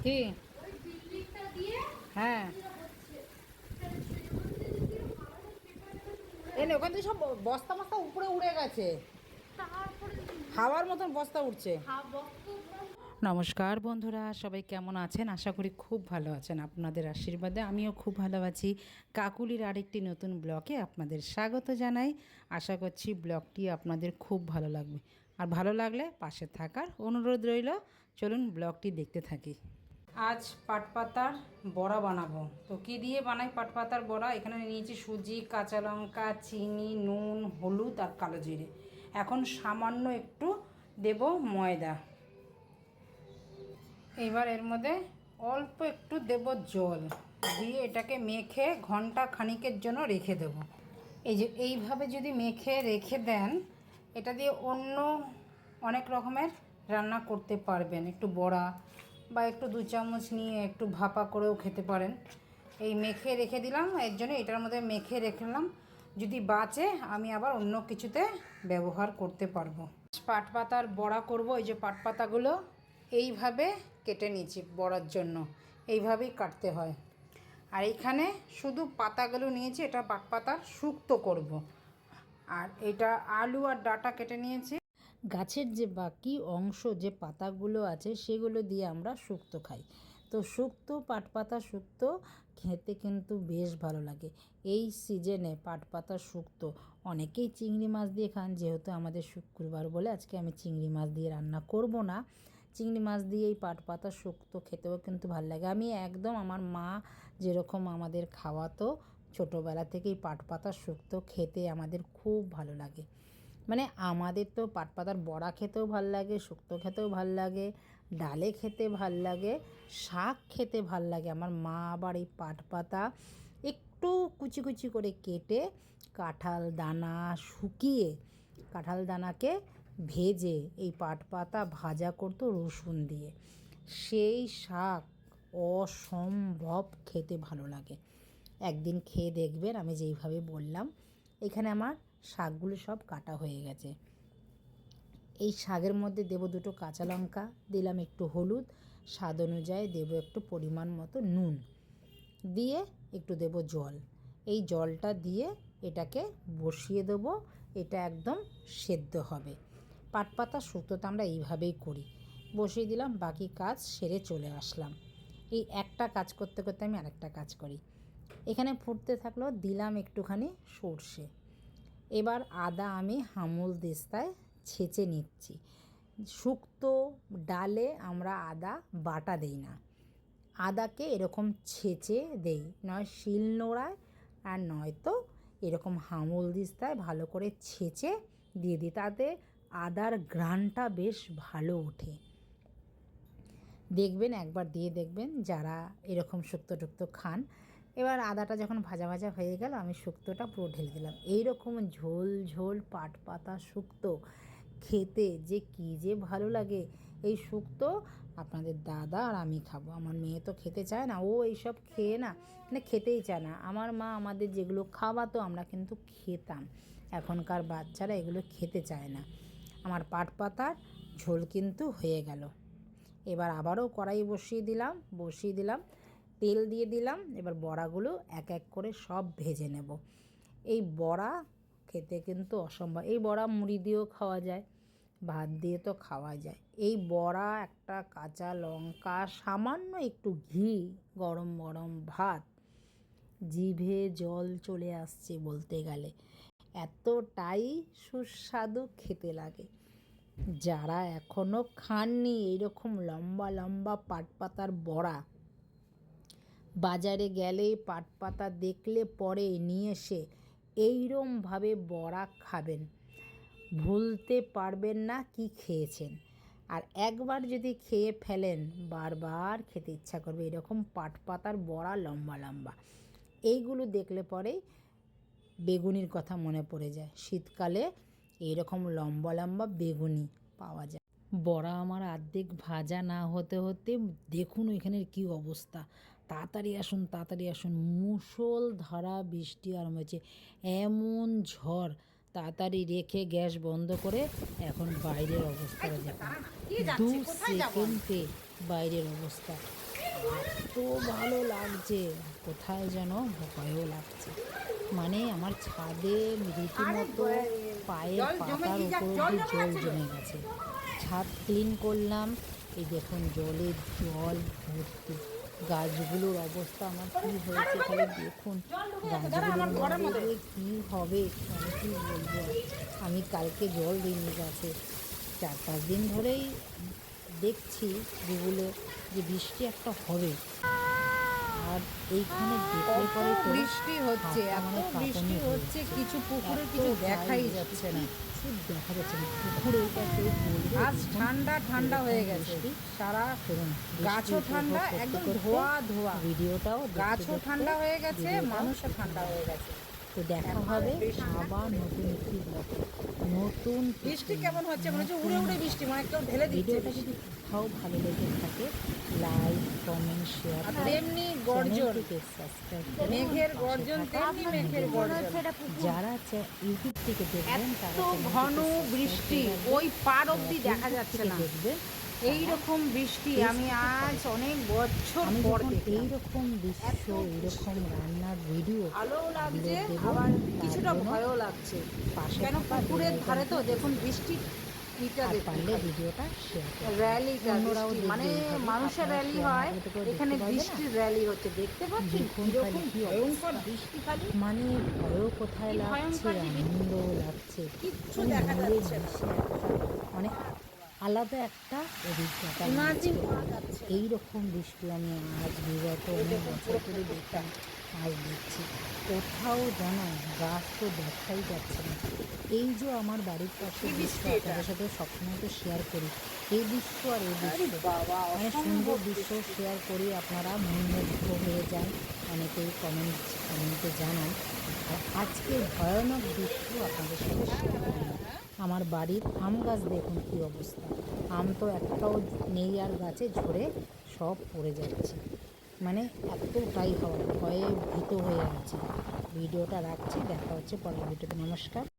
কি? হ্যাঁ, এনে ওখান থেকে সব বস্তা মস্তা উপরে উড়ে গেছে, হাওয়ার মতন বস্তা উঠছে। নমস্কার বন্ধুরা, সবাই কেমন আছেন? আশা করি খুব ভালো আছেন। আপনাদের আশীর্বাদে আমিও খুব ভালো আছি। কাকুলির আরেকটি নতুন ব্লগে আপনাদের স্বাগত জানাই। আশা করছি ব্লগটি আপনাদের খুব ভালো লাগবে, আর ভালো লাগলে পাশে থাকার অনুরোধ রইল। চলুন ব্লগটি দেখতে থাকি। আজ পাটপাতার বড়া বানাবো। তো কী দিয়ে বানাই পাটপাতার বড়া? এখানে নিয়েছি সুজি, কাঁচা লঙ্কা, চিনি, নুন, হলুদ আর কালো জিরে। এখন সামান্য একটু দেব ময়দা। এবার এর মধ্যে অল্প একটু দেব জল দিয়ে এটাকে মেখে ঘন্টা খানিকের জন্য রেখে দেব। এই যে এইভাবে যদি মেখে রেখে দেন, এটা দিয়ে অন্য অনেক রকমের রান্না করতে পারবেন। একটু বড়া বা একটু 2 চামচ নিয়ে একটু ভাপা করেও খেতে পারেন। এই মেখে রেখে দিলাম, এর জন্য এটার মধ্যে মেখে রেখলাম। যদি বাঁচে আমি আবার অন্য কিছুতে ব্যবহার করতে পারবো। পাটপাতার বড়া করব। এই যে পাটপাতাগুলো এইভাবে কেটে নিয়েছি বড়ার জন্য, এইভাবেই কাটতে হয়। আর এইখানে শুধু পাতাগুলো নিয়েছি, এটা পাটপাতার শুক্তো করব। আর এটা আলু আর ডাঁটা কেটে নিয়েছি। গাছের যে বাকি অংশ যে পাতাগুলো আছে সেগুলো দিয়ে আমরা শুক্তো খাই। তো শুক্তো, পাটপাতা শুক্তো খেতে কিন্তু বেশ ভালো লাগে। এই সিজনে পাটপাতা শুক্তো অনেকেই চিংড়ি মাছ দিয়ে খান, যেহেতু আমাদের শুক্রবার বলে আজকে আমি চিংড়ি মাছ দিয়ে রান্না করব না। চিংড়ি মাছ দিয়ে এই পাটপাতা শুক্তো খেতেও কিন্তু ভালো লাগে। আমি একদম আমার মা যেরকম আমাদের খাওয়াতো ছোটোবেলা থেকেই পাটপাতা শুক্তো খেতে আমাদের খুব ভালো লাগে। মানে আমাদের তো পাটপাতার বড়া খেতেও ভাল লাগে, শুক্তো খেতেও ভাল লাগে, ডালে খেতে ভাল লাগে, শাক খেতে ভাল লাগে। আমার মা আবার এই পাটপাতা একটু কুচি কুচি করে কেটে কাঁঠাল দানা শুকিয়ে কাঁঠাল দানাকে ভেজে এই পাটপাতা ভাজা করতো রসুন দিয়ে। সেই শাক অসম্ভব খেতে ভালো লাগে। একদিন খেয়ে দেখবেন আমি যেইভাবে বললাম। এখানে আমার শাকগুলো সব কাটা হয়ে গেছে। এই শাকের মধ্যে দেব 2টো কাঁচা লঙ্কা, দিলাম একটু হলুদ, স্বাদ অনুযায়ী দেব একটু পরিমাণ মতো নুন, দিয়ে একটু দেব জল। এই জলটা দিয়ে এটাকে বসিয়ে দেবো। এটা একদম সেদ্ধ হবে। পাটপাতা শুক্তোটা আমরা এইভাবেই করি। বসিয়ে দিলাম, বাকি কাজ সেরে চলে আসলাম। এই একটা কাজ করতে করতে আমি আরেকটা কাজ করি। এখানে ফুটতে থাকলো, দিলাম একটুখানি সর্ষে। এবার আদা আমি হামুল দিস্তায় ছেঁচে নিচ্ছি। শুক্তো ডালে আমরা আদা বাটা দেই না, আদাকে এরকম ছেঁচে দেই, নয় শিলনোড়ায় আর নয়তো এরকম হামুল দিস্তায় ভালো করে ছেঁচে দিয়ে দিই। তাতে আদার ঘ্রাণটা বেশ ভালো ওঠে। দেখবেন, একবার দিয়ে দেখবেন যারা এরকম শুক্তো টুক্তো খান। এবার আদাটা যখন ভাজা ভাজা হয়ে গেল, আমি শুক্তোটা পুরো ঢেলে দিলাম। এইরকম ঝোল ঝোল পাটপাতা শুক্তো খেতে যে কী যে ভালো লাগে। এই শুক্তো আপনাদের দাদা আর আমি খাবো। আমার মেয়ে তো খেতে চায় না, ও এইসব খেয়ে না, মানে খেতেই চায় না। আমার মা আমাদের যেগুলো খাওয়াতো আমরা কিন্তু খেতাম। এখনকার বাচ্চারা এগুলো খেতে চায় না। আমার পাটপাতার ঝোল কিন্তু হয়ে গেল। এবার আবারও কড়াই বসিয়ে দিলাম, তেল দিয়ে দিলাম। এবার বড়াগুলো এক এক করে সব ভেজে নেব। এই বড়া খেতে কিন্তু অসম্ভব। এই বড়া মুড়ি দিয়েও খাওয়া যায়, ভাত দিয়ে তো খাওয়া যায়। এই বড়া, একটা কাঁচা লঙ্কা, সামান্য একটু ঘি, গরম গরম ভাত, জিভে জল চলে আসছে বলতে গেলে। এতটাই সুস্বাদু খেতে লাগে। যারা এখনও খাননি এইরকম লম্বা লম্বা পাটপাতার বড়া, বাজারে গেলে পাটপাতা দেখলে পরে নিয়ে এসে এইরমভাবে বড়া খাবেন, ভুলতে পারবেন না কি খেয়েছেন। আর একবার যদি খেয়ে ফেলেন বারবার খেতে ইচ্ছা করবে। এরকম পাটপাতার বড়া লম্বা লম্বা, এইগুলো দেখলে পরেই বেগুনির কথা মনে পড়ে যায়। শীতকালে এইরকম লম্বা লম্বা বেগুনি পাওয়া যায়। বড়া আমার অর্ধেক ভাজা না হতে হতে দেখুন ওইখানের কী অবস্থা। তাড়াতাড়ি আসুন, তাড়াতাড়ি আসুন, মুষলধারা বৃষ্টি আরম্ভ হয়েছে, এমন ঝড়। তাড়াতাড়ি রেখে গ্যাস বন্ধ করে এখন বাইরের অবস্থাটা দেখুন। 2 সেকেন্ডে বাইরের অবস্থা। এত ভালো লাগছে, কোথায় যেন ভয়ও লাগছে। মানে আমার ছাদে রীতিমতো পায়ের পাতার উপর অব্দি জল জমে গেছে। ছাদ ক্লিন করলাম, এই দেখুন জলের জল ভর্তি। গাছগুলোর অবস্থা আমার কী হয়েছে খালি দেখুন, গাছগুলোর মধ্যে যে কী হবে আমি কী বলবো আর। আমি কালকে জল দিইনি গাছে, 4-5 দিন ধরেই দেখছি যেগুলো যে বৃষ্টি একটা হবে। আর এইখানে দেখলে পরে তো বৃষ্টি হচ্ছে, এত বৃষ্টি হচ্ছে, কিছু পুকুরে কিছু দেখাই যাচ্ছে না, কিছু দেখা যাচ্ছে না পুকুরে। এটা কেউ বলবে আজ ঠান্ডা ঠান্ডা হয়ে গেছে সারা, গাছও ঠান্ডা, একদম ধোয়া ধোয়া, ভিডিওটাও গাছও ঠান্ডা হয়ে গেছে, মানুষও ঠান্ডা হয়ে গেছে। তো দেখা হবে আবার নতুন একটি ব্লগে। নতুন বৃষ্টি কেমন হচ্ছে, মনে হচ্ছে উড়ে উড়ে বৃষ্টি, মানে কেউ ঢেলে দিচ্ছে। ভিডিওটা যদি কোথাও ভালো লেগে থাকে লাইক কমেন্ট শেয়ার আর তেমনি গর্জন, সাবস্ক্রাইব মেঘের গর্জন, তেমনি মেঘের গর্জন। যারা ইউটিউব থেকে দেখবেন তারা তো ঘন বৃষ্টি ওই পার অবধি দেখা যাচ্ছে না, দেখবেন। এইরকম বৃষ্টি আমি আজ অনেক বছর আমি পর যখন দেখলাম। এইরকম দৃশ্য, এইরকম রান্নার ভিডিও ভালোও লাগছে, দেবো, আবার তার কিছুটা জন্য ভয়ও লাগছে, পাশে কেন থাকা পুকুরের বেল ধারে তো আইকনটি দেখুন বৃষ্টির ইটা আর দেখুন, পারলে ভিডিওটা শেয়ার করুন। র্যালিটা অন্যরাও বৃষ্টি, দেখবে মানে এইভাবে, মানুষের আপনারা র্যালি share না হয়, করলে তো কেউ এখানে দেখতে পারবে না। বৃষ্টির র্যালি হচ্ছে, দেখতে পাচ্ছেন দেখুন কিরকম খালি কি ভয়ঙ্কর অবস্থা। বৃষ্টি, খালি মানে ভয়ও কোথায় কি লাগছে, ভয়ঙ্কর যে আনন্দও লাগছে। কিচ্ছু মানে দেখা মিলে যাচ্ছে না। মিশে একটা মানে আলাদা একটা অভিজ্ঞতা ইমাজিন নিয়েছে। করা যাচ্ছে না। এইরকম বৃষ্টি আমি আজ বিগত অনেক বছর ধরে দেখতাম, আজ দেখছি। কোথাও যেন গাছ তো দেখাই যাচ্ছে না। এই যে আমার বাড়ির পাশে কি দৃশ্য, বৃষ্টি এটা? আপনাদের সাথে সবসময় তো শেয়ার করি এই দৃশ্য, আর এই আরে দৃশ্য বাবা, মানে অসম্ভব সুন্দর দৃশ্য বৃষ্টি। শেয়ার করি, আপনারা মনমুগ্ধ হয়ে যান, অনেকেই কমেন্টে জানান। আর আজকে ভয়ানক দৃশ্য আপনাদের সাথে শেয়ার করলাম। আমার বাড়ির আম গাছ দেখুন কী অবস্থা, আম তো একটাও নেই, আর গাছে ঝরে সব পড়ে যাচ্ছে। মানে এতটাই হওয়ার ভয়ে ভীত হয়ে আছি। ভিডিওটা রাখছি, দেখা হচ্ছে পরের ভিডিওতে। নমস্কার।